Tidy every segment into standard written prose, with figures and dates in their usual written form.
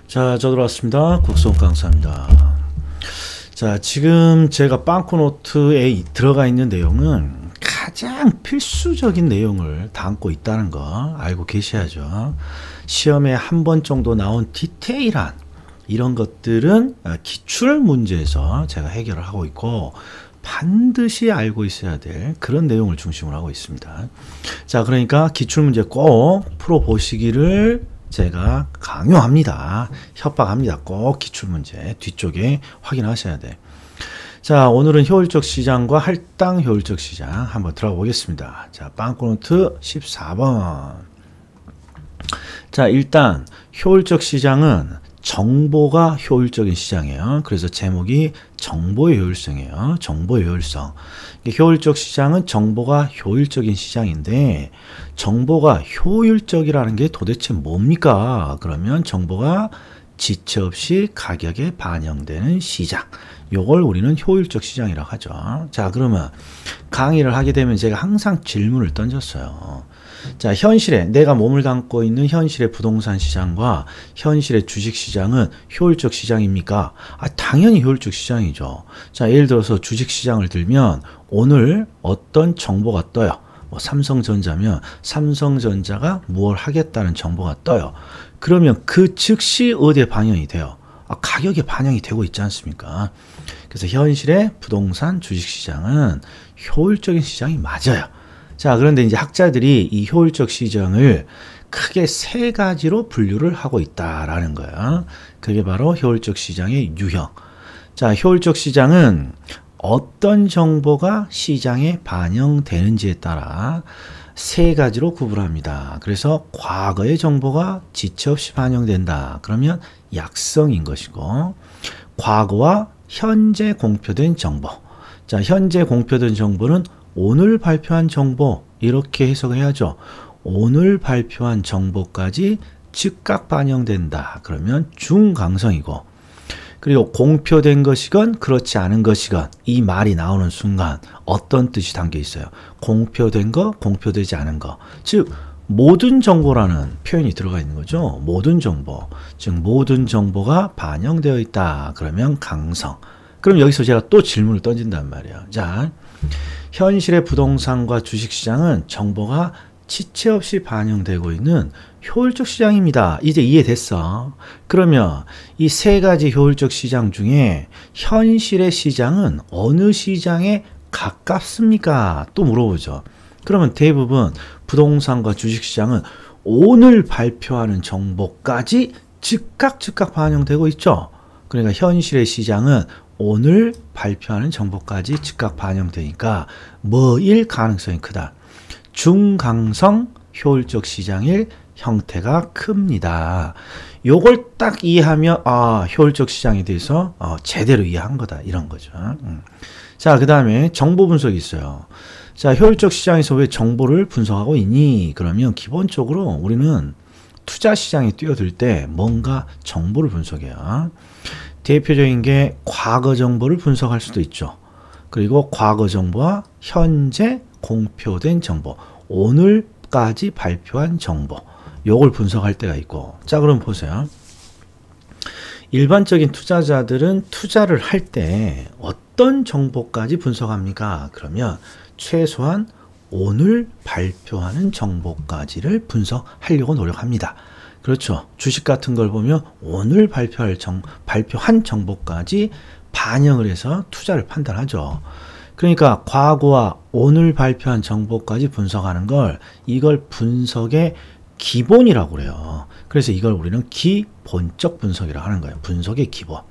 자, 저 들어왔습니다. 국성 강사입니다. 자, 지금 제가 빵코노트에 들어가 있는 내용은 가장 필수적인 내용을 담고 있다는 거 알고 계셔야죠. 시험에 한 번 정도 나온 디테일한 이런 것들은 기출 문제에서 제가 해결을 하고 있고 반드시 알고 있어야 될 그런 내용을 중심으로 하고 있습니다. 자, 그러니까 기출 문제 꼭 풀어보시기를 제가 강요합니다. 협박합니다. 꼭 기출문제 뒤쪽에 확인하셔야 돼. 자, 오늘은 효율적 시장과 할당 효율적 시장 한번 들어가 보겠습니다. 자, 빵코노트 14번. 자, 일단 효율적 시장은 정보가 효율적인 시장이에요. 그래서 제목이 정보의 효율성이에요. 정보의 효율성. 효율적 시장은 정보가 효율적인 시장인데 정보가 효율적이라는 게 도대체 뭡니까? 그러면 정보가 지체 없이 가격에 반영되는 시장. 요걸 우리는 효율적 시장이라고 하죠. 자, 그러면 강의를 하게 되면 제가 항상 질문을 던졌어요. 자, 현실에 내가 몸을 담고 있는 현실의 부동산 시장과 현실의 주식 시장은 효율적 시장입니까? 당연히 효율적 시장이죠. 자, 예를 들어서 주식 시장을 들면 오늘 어떤 정보가 떠요. 뭐 삼성전자면 삼성전자가 무엇을 하겠다는 정보가 떠요. 그러면 그 즉시 어디에 반영이 돼요? 가격에 반영이 되고 있지 않습니까? 그래서 현실의 부동산 주식 시장은 효율적인 시장이 맞아요. 자, 그런데 이제 학자들이 이 효율적 시장을 크게 세 가지로 분류를 하고 있다라는 거예요. 그게 바로 효율적 시장의 유형. 자, 효율적 시장은 어떤 정보가 시장에 반영되는지에 따라 세 가지로 구분합니다. 그래서 과거의 정보가 지체 없이 반영된다. 그러면 약성인 것이고, 과거와 현재 공표된 정보. 자, 현재 공표된 정보는 오늘 발표한 정보, 이렇게 해석해야죠. 오늘 발표한 정보까지 즉각 반영된다. 그러면 중강성이고, 그리고 공표된 것이건 그렇지 않은 것이건 이 말이 나오는 순간 어떤 뜻이 담겨 있어요? 공표된 거, 공표되지 않은 거. 즉 모든 정보라는 표현이 들어가 있는 거죠. 모든 정보. 즉 모든 정보가 반영되어 있다. 그러면 강성. 그럼 여기서 제가 또 질문을 던진단 말이에요. 자, 현실의 부동산과 주식시장은 정보가 지체 없이 반영되고 있는 효율적 시장입니다. 이제 이해됐어. 그러면 이 세 가지 효율적 시장 중에 현실의 시장은 어느 시장에 가깝습니까? 또 물어보죠. 그러면 대부분 부동산과 주식시장은 오늘 발표하는 정보까지 즉각 반영되고 있죠. 그러니까 현실의 시장은 오늘 발표하는 정보까지 즉각 반영되니까 뭐일 가능성이 크다. 중강성 효율적 시장일 형태가 큽니다. 요걸 딱 이해하면 효율적 시장에 대해서 제대로 이해한 거다 이런 거죠. 자, 그 다음에 정보 분석이 있어요. 자, 효율적 시장에서 왜 정보를 분석하고 있니? 그러면 기본적으로 우리는 투자 시장에 뛰어들 때 뭔가 정보를 분석해요. 대표적인 게 과거 정보를 분석할 수도 있죠. 그리고 과거 정보와 현재 공표된 정보, 오늘까지 발표한 정보, 요걸 분석할 때가 있고. 자, 그럼 보세요. 일반적인 투자자들은 투자를 할 때 어떤 정보까지 분석합니까? 그러면 최소한 오늘 발표하는 정보까지를 분석하려고 노력합니다. 그렇죠. 주식 같은 걸 보면 오늘 발표한 정보까지 반영을 해서 투자를 판단하죠. 그러니까 과거와 오늘 발표한 정보까지 분석하는 걸 이걸 분석의 기본이라고 그래요. 그래서 이걸 우리는 기본적 분석이라고 하는 거예요. 분석의 기본.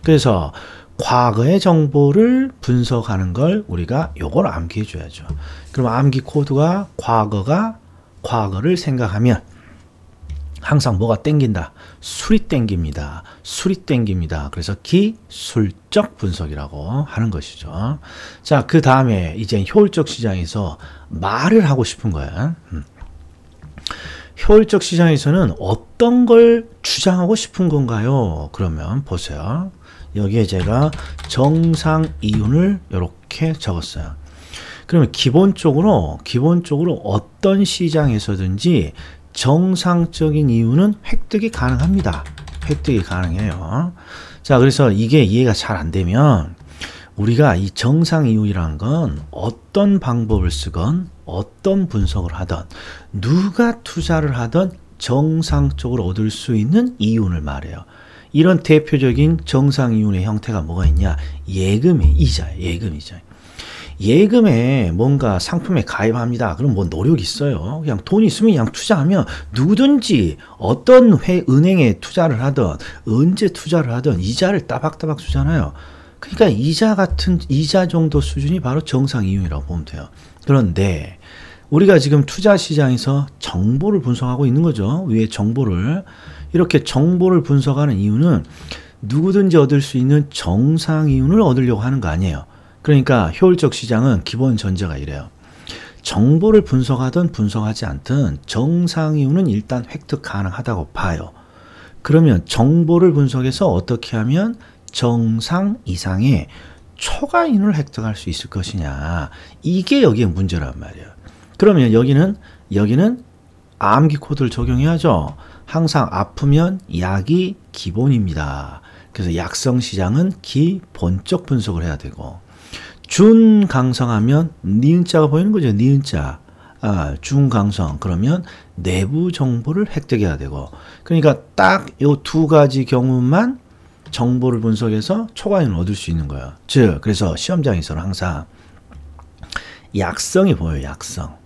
그래서 과거의 정보를 분석하는 걸 우리가 요걸 암기해 줘야죠. 그럼 암기 코드가 과거를 생각하면 항상 뭐가 땡긴다? 술이 땡깁니다. 술이 땡깁니다. 그래서 기술적 분석이라고 하는 것이죠. 자, 그 다음에 이제 효율적 시장에서 말을 하고 싶은 거야. 효율적 시장에서는 어떤 걸 주장하고 싶은 건가요? 그러면 보세요. 여기에 제가 정상 이윤을 이렇게 적었어요. 그러면 기본적으로 어떤 시장에서든지 정상적인 이윤은 획득이 가능합니다. 획득이 가능해요. 자, 그래서 이게 이해가 잘 안 되면 우리가 이 정상 이윤이라는 건 어떤 방법을 쓰건 어떤 분석을 하든 누가 투자를 하든 정상적으로 얻을 수 있는 이윤을 말해요. 이런 대표적인 정상 이윤의 형태가 뭐가 있냐? 예금의 이자예요. 예금에 뭔가 상품에 가입합니다. 그럼 뭐 노력이 있어요. 그냥 돈 있으면 그냥 투자하면 누구든지 어떤 은행에 투자를 하든 언제 투자를 하든 이자를 따박따박 주잖아요. 그러니까 이자 정도 수준이 바로 정상 이윤이라고 보면 돼요. 그런데 우리가 지금 투자 시장에서 정보를 분석하고 있는 거죠. 위에 정보를. 이렇게 정보를 분석하는 이유는 누구든지 얻을 수 있는 정상 이윤을 얻으려고 하는 거 아니에요. 그러니까 효율적 시장은 기본 전제가 이래요. 정보를 분석하든 분석하지 않든 정상 이윤은 일단 획득 가능하다고 봐요. 그러면 정보를 분석해서 어떻게 하면 정상 이상의 초과 이윤을 획득할 수 있을 것이냐. 이게 여기에 문제란 말이에요. 그러면 여기는 암기 코드를 적용해야죠. 항상 아프면 약이 기본입니다. 그래서 약성 시장은 기본적 분석을 해야 되고 준강성하면 니은자가 보이는 거죠. 니은자. 준강성. 그러면 내부 정보를 획득해야 되고 그러니까 딱 요 두 가지 경우만 정보를 분석해서 초과이윤을 얻을 수 있는 거예요. 즉 그래서 시험장에서는 항상 약성이 보여요. 약성.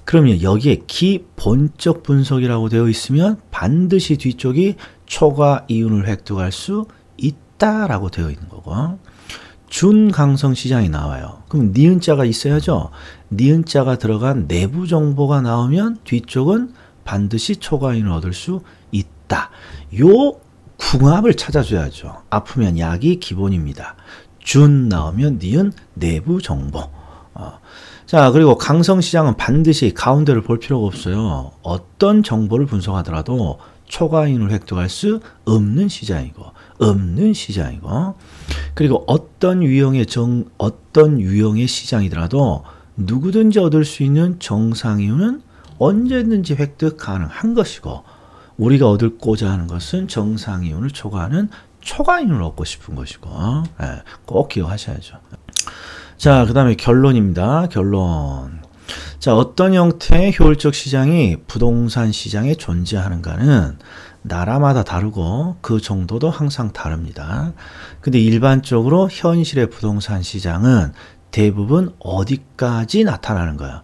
그러면 여기에 기본적 분석이라고 되어 있으면 반드시 뒤쪽이 초과 이윤을 획득할 수 있다라고 되어 있는 거고 준강성 시장이 나와요. 그럼 니은자가 있어야죠. 니은자가 들어간 내부 정보가 나오면 뒤쪽은 반드시 초과 이윤을 얻을 수 있다. 요 궁합을 찾아줘야죠. 아프면 약이 기본입니다. 준 나오면 니은 내부 정보. 자, 그리고 강성시장은 반드시 가운데를 볼 필요가 없어요. 어떤 정보를 분석하더라도 초과이윤을 획득할 수 없는 시장이고, 그리고 어떤 유형의 시장이더라도 누구든지 얻을 수 있는 정상이윤은 언제든지 획득 가능한 것이고, 우리가 얻고자 하는 것은 정상이윤을 초과하는 초과이윤을 얻고 싶은 것이고, 꼭 기억하셔야죠. 자, 그 다음에 결론입니다. 결론. 자, 어떤 형태의 효율적 시장이 부동산 시장에 존재하는가는 나라마다 다르고 그 정도도 항상 다릅니다. 근데 일반적으로 현실의 부동산 시장은 대부분 어디까지 나타나는 거야?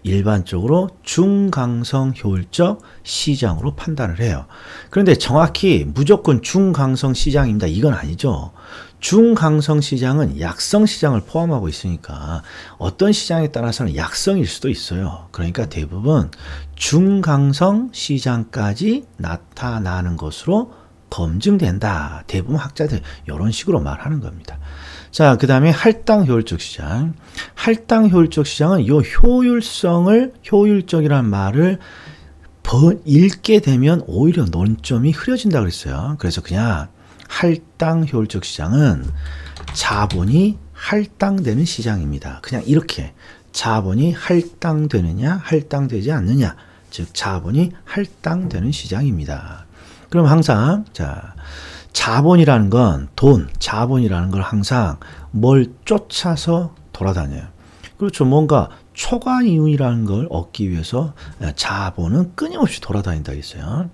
일반적으로 중강성 효율적 시장으로 판단을 해요. 그런데 정확히 무조건 중강성 시장입니다. 이건 아니죠. 중강성 시장은 약성 시장을 포함하고 있으니까 어떤 시장에 따라서는 약성일 수도 있어요. 그러니까 대부분 중강성 시장까지 나타나는 것으로 검증된다. 대부분 학자들 이런 식으로 말하는 겁니다. 자, 그 다음에 할당 효율적 시장. 할당 효율적 시장은 이 효율적이라는 말을 읽게 되면 오히려 논점이 흐려진다 그랬어요. 그래서 그냥 할당 효율적 시장은 자본이 할당되는 시장입니다. 그냥 이렇게 자본이 할당되느냐 할당되지 않느냐, 즉 자본이 할당되는 시장입니다. 그럼 항상 자, 자본이라는 건 자본이라는 걸 항상 뭘 쫓아서 돌아다녀요. 그렇죠. 뭔가 초과 이윤이라는 걸 얻기 위해서 자본은 끊임없이 돌아다닌다 했어요.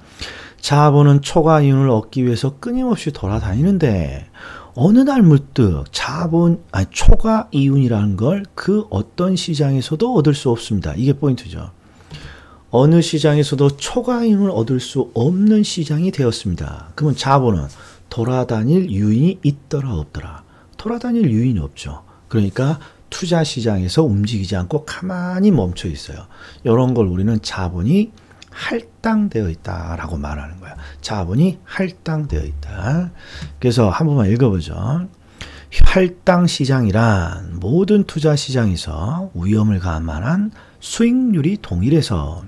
자본은 초과 이윤을 얻기 위해서 끊임없이 돌아다니는데 어느 날 문득 초과 이윤이라는 걸 그 어떤 시장에서도 얻을 수 없습니다. 이게 포인트죠. 어느 시장에서도 초과 이윤을 얻을 수 없는 시장이 되었습니다. 그러면 자본은 돌아다닐 유인이 있더라 없더라? 돌아다닐 유인이 없죠. 그러니까 투자 시장에서 움직이지 않고 가만히 멈춰 있어요. 이런 걸 우리는 자본이 할당되어 있다라고 말하는 거야. 자본이 할당되어 있다. 그래서 한 번만 읽어보죠. 할당 시장이란 모든 투자 시장에서 위험을 감안한 수익률이 동일해서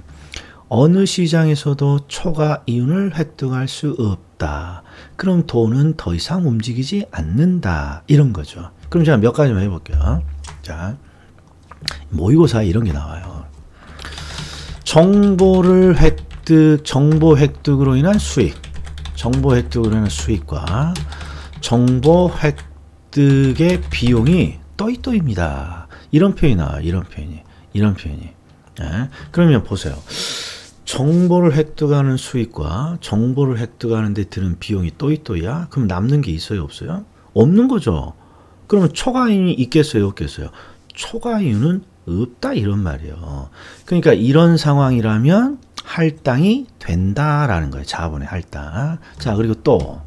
어느 시장에서도 초과 이윤을 획득할 수 없다. 그럼 돈은 더 이상 움직이지 않는다. 이런 거죠. 그럼 제가 몇 가지만 해볼게요. 자, 모의고사에 이런 게 나와요. 정보 획득으로 인한 수익. 정보 획득으로 인한 수익과 정보 획득의 비용이 또이또입니다. 이런 표현이 나와요. 이런 표현이. 네. 그러면 보세요. 정보를 획득하는 수익과 정보를 획득하는 데 드는 비용이 또이또이야? 그럼 남는 게 있어요? 없어요? 없는 거죠. 그러면 초과이윤이 있겠어요? 없겠어요? 초과이윤은 없다 이런 말이에요. 그러니까 이런 상황이라면 할당이 된다라는 거예요. 자본의 할당. 자, 그리고 또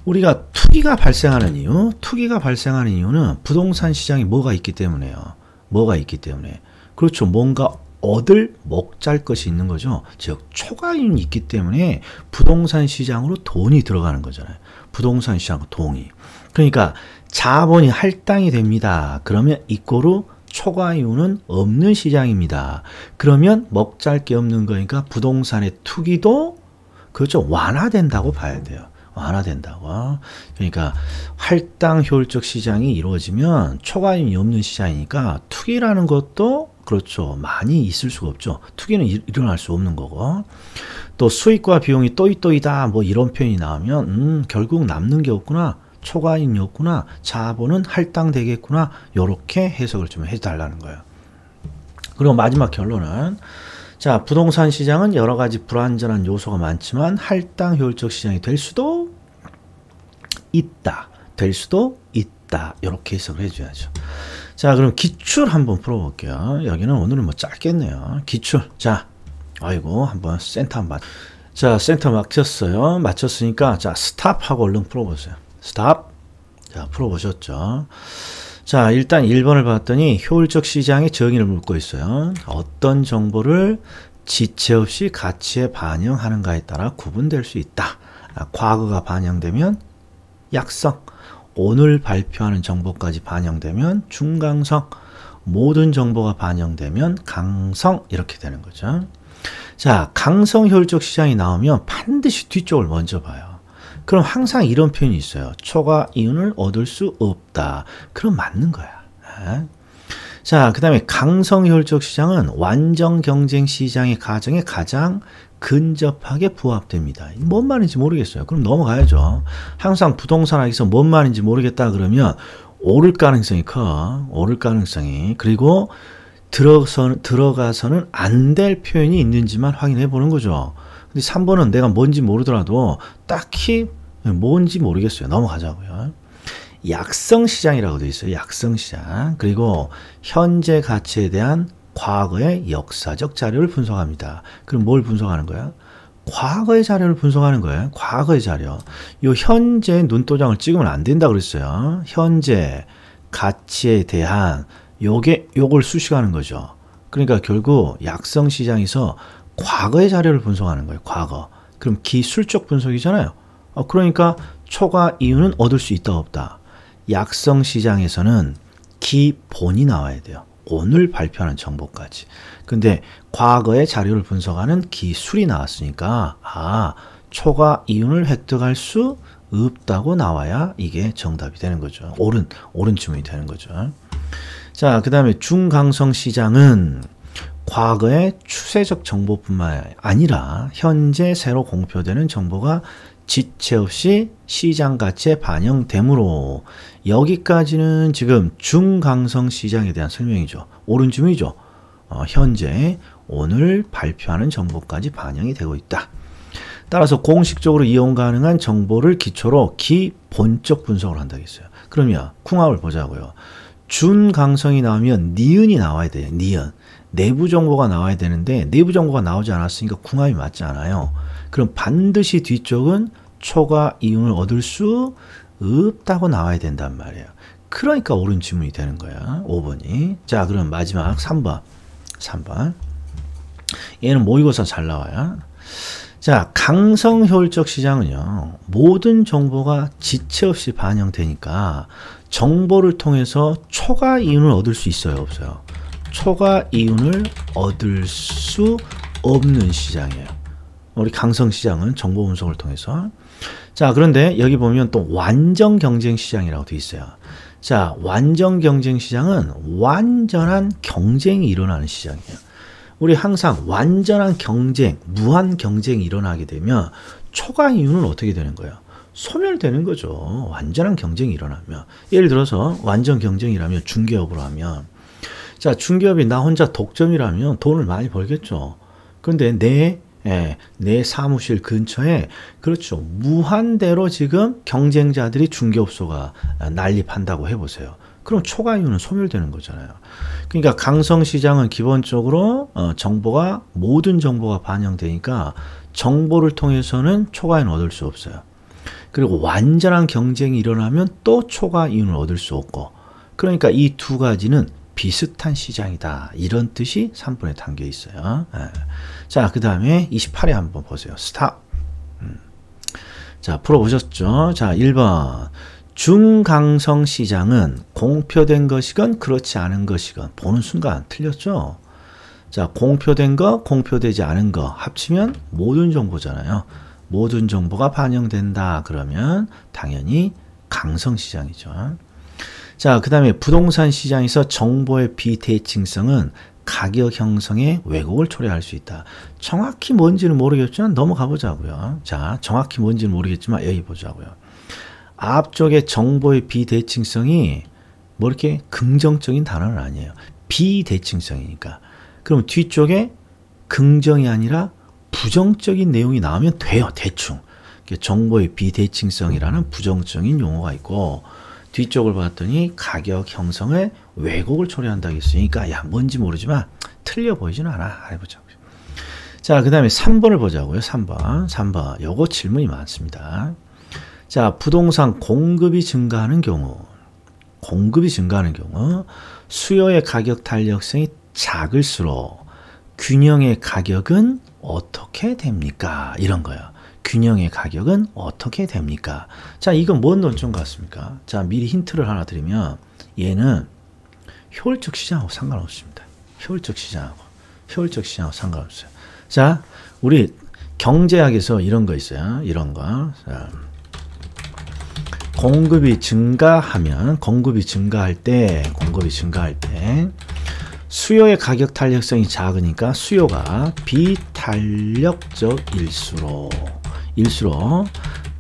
우리가 투기가 발생하는 이유는 부동산 시장에 뭐가 있기 때문에요. 그렇죠. 뭔가 얻을 먹잘 것이 있는 거죠. 즉 초과이윤이 있기 때문에 부동산 시장으로 돈이 들어가는 거잖아요. 부동산 시장 돈이. 그러니까 자본이 할당이 됩니다. 그러면 이꼬르 초과이윤은 없는 시장입니다. 그러면 먹잘 게 없는 거니까 부동산의 투기도 그렇죠. 완화된다고 봐야 돼요. 완화된다고. 그러니까 할당 효율적 시장이 이루어지면 초과이윤이 없는 시장이니까 투기라는 것도 그렇죠. 많이 있을 수가 없죠. 투기는 일어날 수 없는 거고. 또 수익과 비용이 또이또이다 뭐 이런 표현이 나오면 결국 남는 게 없구나. 초과이윤이 없구나. 자본은 할당되겠구나. 이렇게 해석을 좀 해달라는 거예요. 그리고 마지막 결론은 자, 부동산 시장은 여러 가지 불안전한 요소가 많지만 할당 효율적 시장이 될 수도 있다. 이렇게 해석을 해줘야죠. 자, 그럼 기출 한번 풀어볼게요. 여기는 오늘은 뭐 짧겠네요. 기출. 자, 아이고, 한번 센터 한번. 자, 센터 맞췄으니까, 자, 스탑하고 얼른 풀어보세요. 스탑. 자, 풀어보셨죠. 자, 일단 1번을 봤더니 효율적 시장의 정의를 묻고 있어요. 어떤 정보를 지체 없이 가치에 반영하는가에 따라 구분될 수 있다. 과거가 반영되면 약성, 오늘 발표하는 정보까지 반영되면 중강성, 모든 정보가 반영되면 강성 이렇게 되는 거죠. 자, 강성 효율적 시장이 나오면 반드시 뒤쪽을 먼저 봐요. 그럼 항상 이런 표현이 있어요. 초과이윤을 얻을 수 없다. 그럼 맞는 거야. 자, 그 다음에 강성 효율적 시장은 완전 경쟁 시장의 가정에 가장 근접하게 부합됩니다. 뭔 말인지 모르겠어요. 그럼 넘어가야죠. 항상 부동산 하기서 뭔 말인지 모르겠다 그러면 오를 가능성이 커. 그리고 들어가서는 안 될 표현이 있는지만 확인해 보는 거죠. 근데 3번은 내가 뭔지 모르더라도 딱히 뭔지 모르겠어요. 넘어가자고요. 약성시장이라고 되어 있어요. 약성시장. 그리고 현재 가치에 대한 과거의 역사적 자료를 분석합니다. 그럼 뭘 분석하는 거야? 과거의 자료를 분석하는 거예요. 과거의 자료. 요 현재 눈도장을 찍으면 안 된다 그랬어요. 현재 가치에 대한 요걸 수식하는 거죠. 그러니까 결국 약성시장에서 과거의 자료를 분석하는 거예요. 과거. 그럼 기술적 분석이잖아요. 그러니까 초과이윤은 얻을 수 있다 없다. 약성시장에서는 기본이 나와야 돼요. 오늘 발표하는 정보까지. 근데 과거의 자료를 분석하는 기술이 나왔으니까 초과이윤을 획득할 수 없다고 나와야 이게 정답이 되는 거죠. 옳은 질문이 되는 거죠. 자, 그 다음에 중강성 시장은 과거의 추세적 정보뿐만 아니라 현재 새로 공표되는 정보가 지체 없이 시장 가치에 반영되므로 여기까지는 지금 중강성 시장에 대한 설명이죠. 옳은 질문이죠. 현재 오늘 발표하는 정보까지 반영이 되고 있다. 따라서 공식적으로 이용 가능한 정보를 기초로 기본적 분석을 한다고 했어요. 그러면 쿵합을 보자고요. 준강성이 나오면 니은이 나와야 돼요. 니은. 내부 정보가 나와야 되는데 내부 정보가 나오지 않았으니까 궁합이 맞지 않아요. 그럼 반드시 뒤쪽은 초과이윤을 얻을 수 없다고 나와야 된단 말이에요. 그러니까 옳은 질문이 되는 거야. 5번이. 자, 그럼 마지막 3번. 얘는 모의고사 잘 나와요. 자, 강성 효율적 시장은요. 모든 정보가 지체 없이 반영되니까 정보를 통해서 초과이윤을 얻을 수 있어요, 없어요? 초과이윤을 얻을 수 없는 시장이에요. 우리 강성 시장은 정보 분석을 통해서. 자, 그런데 여기 보면 또 완전 경쟁 시장이라고 돼 있어요. 자, 완전 경쟁 시장은 완전한 경쟁이 일어나는 시장이에요. 우리 항상 완전한 경쟁, 무한 경쟁이 일어나게 되면 초과 이윤은 어떻게 되는 거예요? 소멸되는 거죠. 완전한 경쟁이 일어나면. 예를 들어서 완전 경쟁이라면 중개업으로 하면, 자, 중개업이 나 혼자 독점이라면 돈을 많이 벌겠죠. 그런데 내 사무실 근처에, 그렇죠, 무한대로 지금 경쟁자들이 중개업소가 난립한다고 해보세요. 그럼 초과이윤은 소멸되는 거잖아요. 그러니까 강성시장은 기본적으로 정보가, 모든 정보가 반영되니까 정보를 통해서는 초과이윤을 얻을 수 없어요. 그리고 완전한 경쟁이 일어나면 또 초과이윤을 얻을 수 없고, 그러니까 이 두 가지는 비슷한 시장이다, 이런 뜻이 3번에 담겨 있어요. 자, 그 다음에 28회 한번 보세요. 스탑. 자, 풀어보셨죠? 자, 1번. 중강성 시장은 공표된 것이건 그렇지 않은 것이건 보는 순간 틀렸죠? 자, 공표된 거, 공표되지 않은 거 합치면 모든 정보잖아요. 모든 정보가 반영된다 그러면 당연히 강성시장이죠. 자, 그 다음에 부동산 시장에서 정보의 비대칭성은 가격 형성에 왜곡을 초래할 수 있다. 정확히 뭔지는 모르겠지만 넘어가 보자고요. 자, 정확히 뭔지는 모르겠지만 여기 보자고요. 앞쪽에 정보의 비대칭성이 뭐 이렇게 긍정적인 단어는 아니에요. 비대칭성이니까. 그럼 뒤쪽에 긍정이 아니라 부정적인 내용이 나오면 돼요. 대충. 정보의 비대칭성이라는 부정적인 용어가 있고, 뒤쪽을 봤더니 가격 형성에 왜곡을 초래한다고 했으니까, 야, 뭔지 모르지만 틀려 보이지는 않아. 해보자고요. 자, 그 다음에 3번을 보자고요. 3번. 요거 질문이 많습니다. 자, 부동산 공급이 증가하는 경우, 수요의 가격 탄력성이 작을수록 균형의 가격은 어떻게 됩니까? 이런 거예요. 균형의 가격은 어떻게 됩니까? 자, 이건 뭔 논점 같습니까? 자, 미리 힌트를 하나 드리면 얘는 효율적 시장하고 상관없습니다. 효율적 시장하고 상관없어요. 자, 우리 경제학에서 이런 거 있어요. 이런 거. 자, 공급이 증가할 때 수요의 가격 탄력성이 작으니까 수요가 비탄력적일수록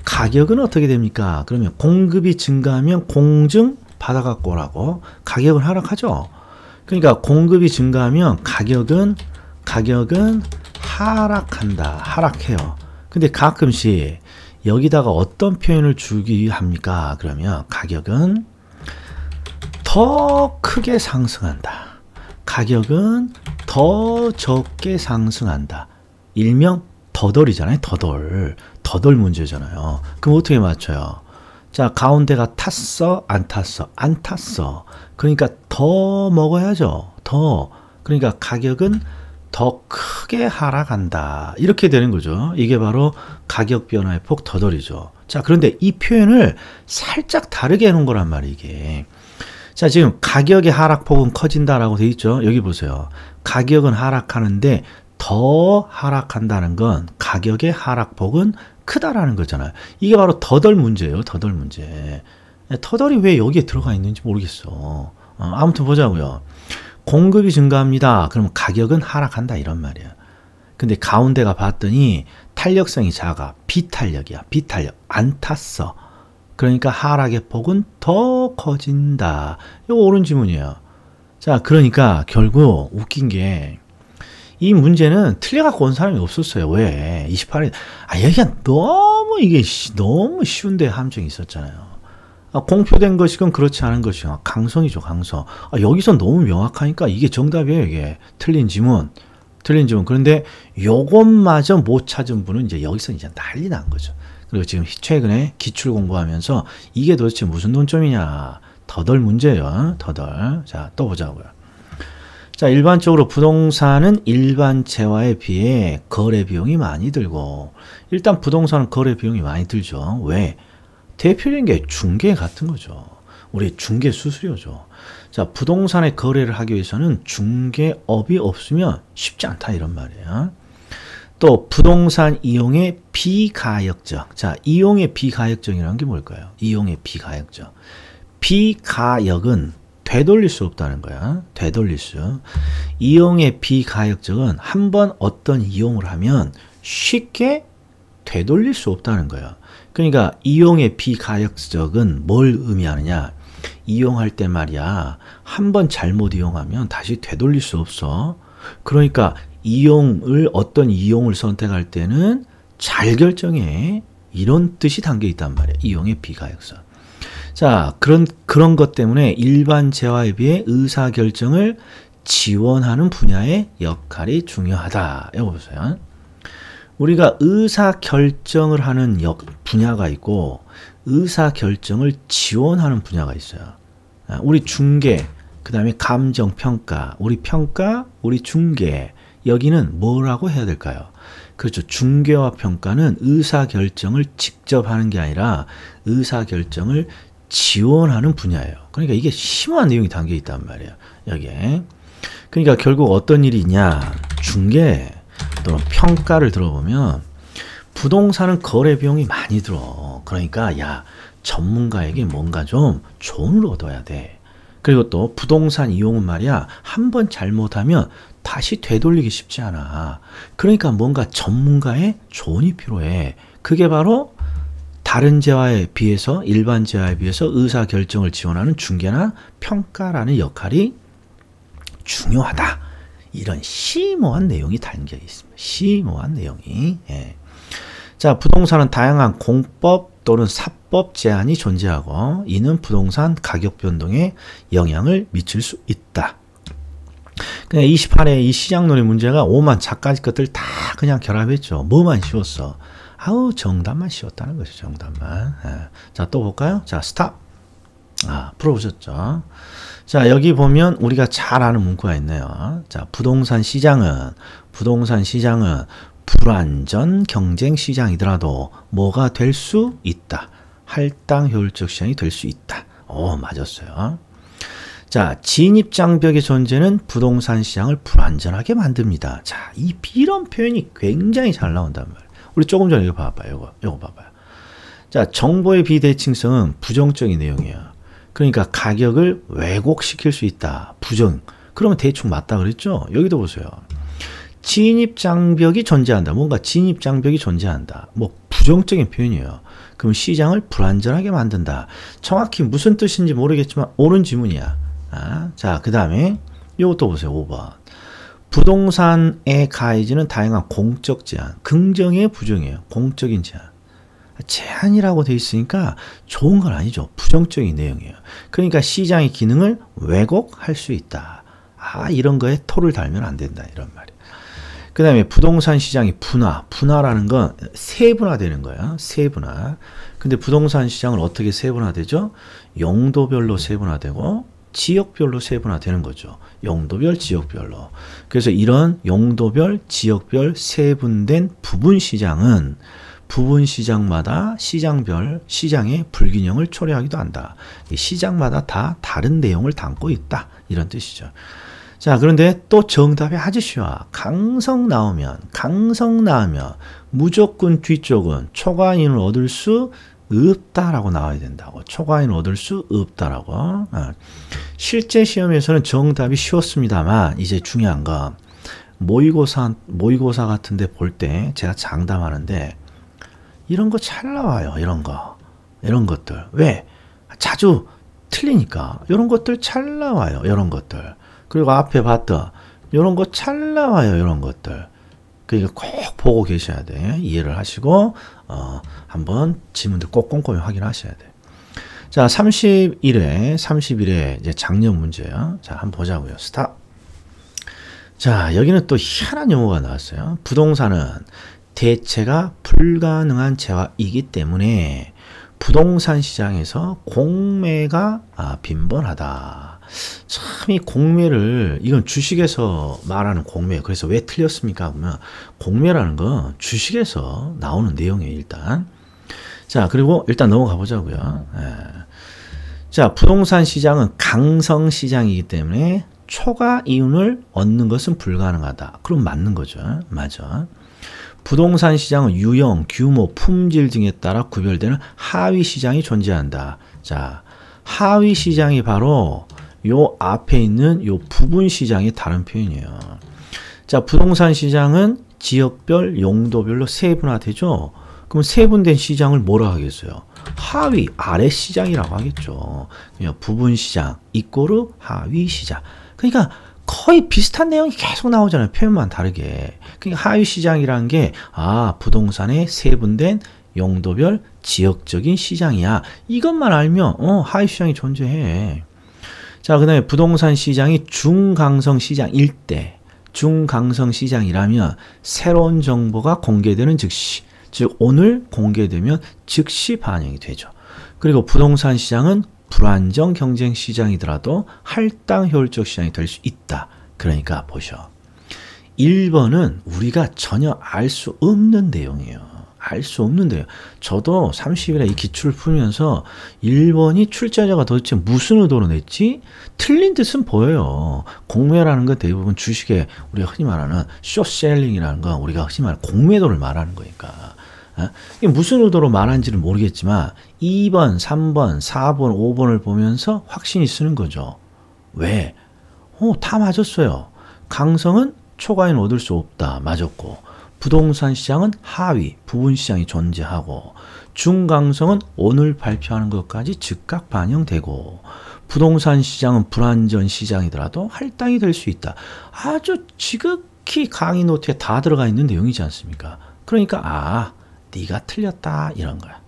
가격은 어떻게 됩니까? 그러면 공급이 증가하면 공증 받아갖고 오라고 가격은 하락하죠. 그러니까 공급이 증가하면 가격은 하락해요. 근데 가끔씩 여기다가 어떤 표현을 주기 합니까? 그러면 가격은 더 크게 상승한다. 가격은 더 적게 상승한다. 일명 더덜이잖아요. 더덜 문제잖아요. 그럼 어떻게 맞춰요? 자, 가운데가 탔어? 안 탔어? 안 탔어. 그러니까 더 먹어야죠. 그러니까 가격은 더 크게 하락한다. 이렇게 되는 거죠. 이게 바로 가격 변화의 폭 더덜이죠. 자, 그런데 이 표현을 살짝 다르게 해놓은 거란 말이에요, 이게. 자, 지금 가격의 하락폭은 커진다라고 돼 있죠. 여기 보세요. 가격은 하락하는데 더 하락한다는 건 가격의 하락폭은 크다라는 거잖아요. 이게 바로 더덜 문제예요. 더덜 문제. 더덜이 왜 여기에 들어가 있는지 모르겠어. 아무튼 보자고요. 공급이 증가합니다. 그러면 가격은 하락한다 이런 말이야. 근데 가운데가 봤더니 탄력성이 작아. 비탄력이야. 비탄력. 안 탔어. 그러니까 하락의 폭은 더 커진다. 이거 옳은 지문이에요. 자, 그러니까 결국 웃긴 게 이 문제는 틀려갖고 온 사람이 없었어요. 왜? 28일. 여기가 너무 쉬운데 함정이 있었잖아요. 공표된 것이건 그렇지 않은 것이건 강성이죠, 강성. 여기서 너무 명확하니까 이게 정답이에요, 이게. 틀린 지문. 그런데 요것마저 못 찾은 분은 이제 여기서 이제 난리 난 거죠. 그리고 지금 최근에 기출 공부하면서 이게 도대체 무슨 논점이냐. 더덜 문제예요. 더덜. 자, 또 보자고요. 자, 일반적으로 부동산은 일반채와에 비해 거래 비용이 많이 들고, 일단 부동산은 거래 비용이 많이 들죠. 왜? 대표적인 게 중개 같은 거죠. 우리 중개 수수료죠. 자, 부동산의 거래를 하기 위해서는 중개업이 없으면 쉽지 않다 이런 말이에요. 또 부동산 이용의 비가역적. 자, 이용의 비가역적이라는 게 뭘까요? 이용의 비가역적. 비가역은 되돌릴 수 없다는 거야. 되돌릴 수. 이용의 비가역적은 한번 어떤 이용을 하면 쉽게 되돌릴 수 없다는 거야. 그러니까 이용의 비가역적은 뭘 의미하느냐? 이용할 때 말이야. 한번 잘못 이용하면 다시 되돌릴 수 없어. 그러니까 어떤 이용을 선택할 때는 잘 결정해. 이런 뜻이 담겨 있단 말이야. 이용의 비가역적. 자, 그런 것 때문에 일반 재화에 비해 의사결정을 지원하는 분야의 역할이 중요하다. 이거 보세요. 우리가 의사결정을 하는 분야가 있고 의사결정을 지원하는 분야가 있어요. 우리 중개, 그 다음에 감정평가, 우리 중개. 여기는 뭐라고 해야 될까요? 그렇죠. 중개와 평가는 의사결정을 직접 하는 게 아니라 의사결정을 지원하는 분야예요. 그러니까 이게 심오한 내용이 담겨 있단 말이에요. 여기에. 그러니까 결국 어떤 일이 있냐. 중개 또는 평가를 들어보면 부동산은 거래 비용이 많이 들어. 그러니까 야, 전문가에게 뭔가 좀 조언을 얻어야 돼. 그리고 또 부동산 이용은 말이야. 한번 잘못하면 다시 되돌리기 쉽지 않아. 그러니까 뭔가 전문가의 조언이 필요해. 그게 바로 다른 재화에 비해서 일반 재화에 비해서 의사결정을 지원하는 중개나 평가라는 역할이 중요하다. 이런 심오한 내용이 담겨 있습니다. 심오한 내용이. 예. 자, 부동산은 다양한 공법 또는 사법 제한이 존재하고 이는 부동산 가격 변동에 영향을 미칠 수 있다. 그냥 28회 이 시장론의 문제가 5만 작가지 것들 다 그냥 결합했죠. 뭐만 씌웠어? 아우, 정답만 씌웠다는 거죠. 정답만. 예. 자, 또 볼까요? 자, 스탑. 풀어보셨죠? 자, 여기 보면 우리가 잘 아는 문구가 있네요. 자, 부동산 시장은 불완전 경쟁 시장이더라도 뭐가 될 수 있다. 할당 효율적 시장이 될 수 있다. 맞았어요. 자, 진입장벽의 존재는 부동산 시장을 불완전하게 만듭니다. 자, 이런 표현이 굉장히 잘 나온단 말이에요. 우리 조금 전에 이거 봐봐요. 이거 봐봐요. 자, 정보의 비대칭성은 부정적인 내용이에요. 그러니까 가격을 왜곡시킬 수 있다. 부정. 그러면 대충 맞다 그랬죠? 여기도 보세요. 진입장벽이 존재한다. 뭔가 진입장벽이 존재한다. 뭐 부정적인 표현이에요. 그럼 시장을 불완전하게 만든다. 정확히 무슨 뜻인지 모르겠지만 옳은 지문이야. 자, 그 다음에 이것도 보세요. 5번. 부동산에 가해지는 다양한 공적 제한. 긍정이에요, 부정이에요? 공적인 제한. 제한이라고 돼 있으니까 좋은 건 아니죠. 부정적인 내용이에요. 그러니까 시장의 기능을 왜곡할 수 있다. 이런 거에 토를 달면 안 된다. 이런 말이에요. 그 다음에 부동산 시장이 분화라는 건 세분화되는 거야. 세분화. 근데 부동산 시장을 어떻게 세분화되죠? 용도별로 세분화되고 지역별로 세분화되는 거죠. 용도별, 지역별로. 그래서 이런 용도별, 지역별 세분된 부분 시장은 부분 시장마다 시장의 불균형을 초래하기도 한다. 시장마다 다 다른 내용을 담고 있다. 이런 뜻이죠. 자, 그런데 또 정답이 아주 쉬워. 강성 나오면 무조건 뒤쪽은 초과인을 얻을 수 없다라고 나와야 된다고. 초과인을 얻을 수 없다라고. 실제 시험에서는 정답이 쉬웠습니다만 이제 중요한 건 모의고사 같은데 볼 때 제가 장담하는데 이런 거 잘 나와요. 이런 것들. 왜? 자주 틀리니까. 이런 것들 잘 나와요. 이런 것들. 그리고 앞에 봤던 이런 거 잘 나와요. 이런 것들. 그러니까 꼭 보고 계셔야 돼. 이해를 하시고 한번 지문들 꼭 꼼꼼히 확인하셔야 돼. 자, 31회 이제 작년 문제예요. 자, 한번 보자고요. 스탑. 자, 여기는 또 희한한 용어가 나왔어요. 부동산은 대체가 불가능한 재화이기 때문에 부동산 시장에서 공매가 빈번하다. 참 이 공매를 이건 주식에서 말하는 공매. 그래서 왜 틀렸습니까? 그러면 공매라는 건 주식에서 나오는 내용이에요. 일단. 자, 그리고 일단 넘어가 보자고요. 자, 부동산 시장은 강성 시장이기 때문에 초과 이윤을 얻는 것은 불가능하다. 그럼 맞는 거죠. 맞아. 부동산 시장은 유형, 규모, 품질 등에 따라 구별되는 하위 시장이 존재한다. 자, 하위 시장이 바로 요 앞에 있는 요 부분 시장의 다른 표현이에요. 자, 부동산 시장은 지역별, 용도별로 세분화되죠. 그럼 세분된 시장을 뭐라 하겠어요? 하위, 아래 시장이라고 하겠죠. 그냥 부분 시장, 이꼬르 하위 시장. 그러니까 거의 비슷한 내용이 계속 나오잖아요. 표현만 다르게. 그러니까 하위 시장이라는 게 부동산의 세분된 용도별 지역적인 시장이야. 이것만 알면 하위 시장이 존재해. 자, 그다음에 부동산 시장이 중강성 시장일 때, 중강성 시장이라면 새로운 정보가 공개되는 즉시, 즉 오늘 공개되면 즉시 반영이 되죠. 그리고 부동산 시장은 불안정 경쟁 시장이더라도 할당 효율적 시장이 될 수 있다. 그러니까 보셔. 1번은 우리가 전혀 알 수 없는 내용이에요. 알 수 없는데요. 저도 30일에 이 기출을 풀면서 1번이 출제자가 도대체 무슨 의도로 냈지? 틀린 뜻은 보여요. 공매라는 건 대부분 주식에 우리가 흔히 말하는 숏셀링이라는 건 우리가 흔히 말하는 공매도를 말하는 거니까. 이게 무슨 의도로 말한지는 모르겠지만 2번, 3번, 4번, 5번을 보면서 확신이 쓰는 거죠. 왜? 다 맞았어요. 강성은 초과인 얻을 수 없다. 맞았고, 부동산 시장은 하위, 부분 시장이 존재하고, 중강성은 오늘 발표하는 것까지 즉각 반영되고, 부동산 시장은 불안전 시장이더라도 할당이 될 수 있다. 아주 지극히 강의 노트에 다 들어가 있는 내용이지 않습니까? 그러니까 네가 틀렸다 이런 거야.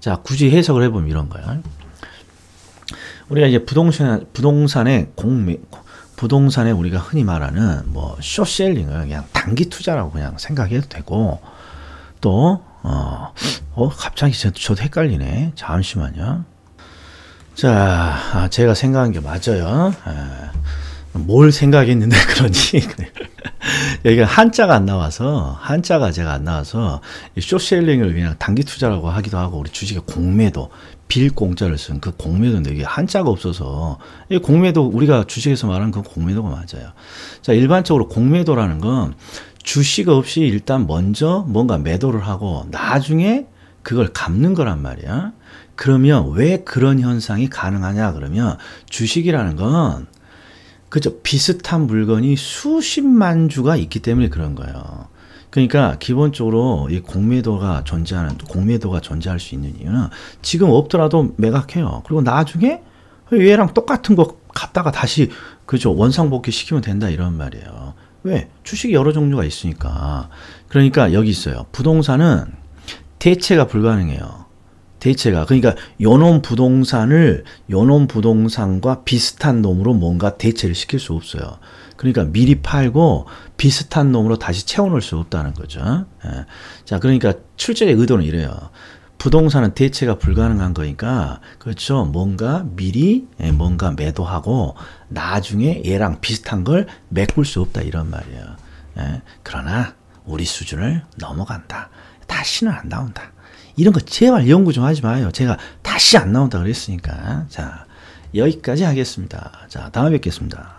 자, 굳이 해석을 해보면 이런 거야. 우리가 이제 부동산의 부동산에 우리가 흔히 말하는 뭐 숏셀링을 그냥 단기 투자라고 그냥 생각해도 되고, 또 갑자기 저도 헷갈리네. 잠시만요. 자, 제가 생각한 게 맞아요. 뭘 생각했는데 그런지 여기가 한자가 제가 안 나와서 숏셀링을 그냥 단기 투자라고 하기도 하고, 우리 주식의 공매도, 빌 공짜를 쓴 그 공매도인데 이게 한자가 없어서 이 공매도, 우리가 주식에서 말하는 그 공매도가 맞아요. 자, 일반적으로 공매도라는 건 주식 없이 일단 먼저 뭔가 매도를 하고 나중에 그걸 갚는 거란 말이야. 그러면 왜 그런 현상이 가능하냐 그러면, 주식이라는 건 그죠, 비슷한 물건이 수십만 주가 있기 때문에 그런 거예요. 그러니까 기본적으로 이 공매도가 존재할 수 있는 이유는 지금 없더라도 매각해요. 그리고 나중에 얘랑 똑같은 거 갖다가 다시 그죠, 원상복귀 시키면 된다 이런 말이에요. 왜? 주식이 여러 종류가 있으니까. 그러니까 여기 있어요. 부동산은 대체가 불가능해요. 그러니까 요놈 부동산과 비슷한 놈으로 뭔가 대체를 시킬 수 없어요. 그러니까 미리 팔고 비슷한 놈으로 다시 채워놓을 수 없다는 거죠. 자, 그러니까 출제의 의도는 이래요. 부동산은 대체가 불가능한 거니까, 그렇죠, 미리 뭔가 매도하고 나중에 얘랑 비슷한 걸 메꿀 수 없다 이런 말이에요. 그러나 우리 수준을 넘어간다. 다시는 안 나온다. 이런 거 제발 연구 좀 하지 마요. 제가 다시 안 나온다 그랬으니까. 자, 여기까지 하겠습니다. 자, 다음에 뵙겠습니다.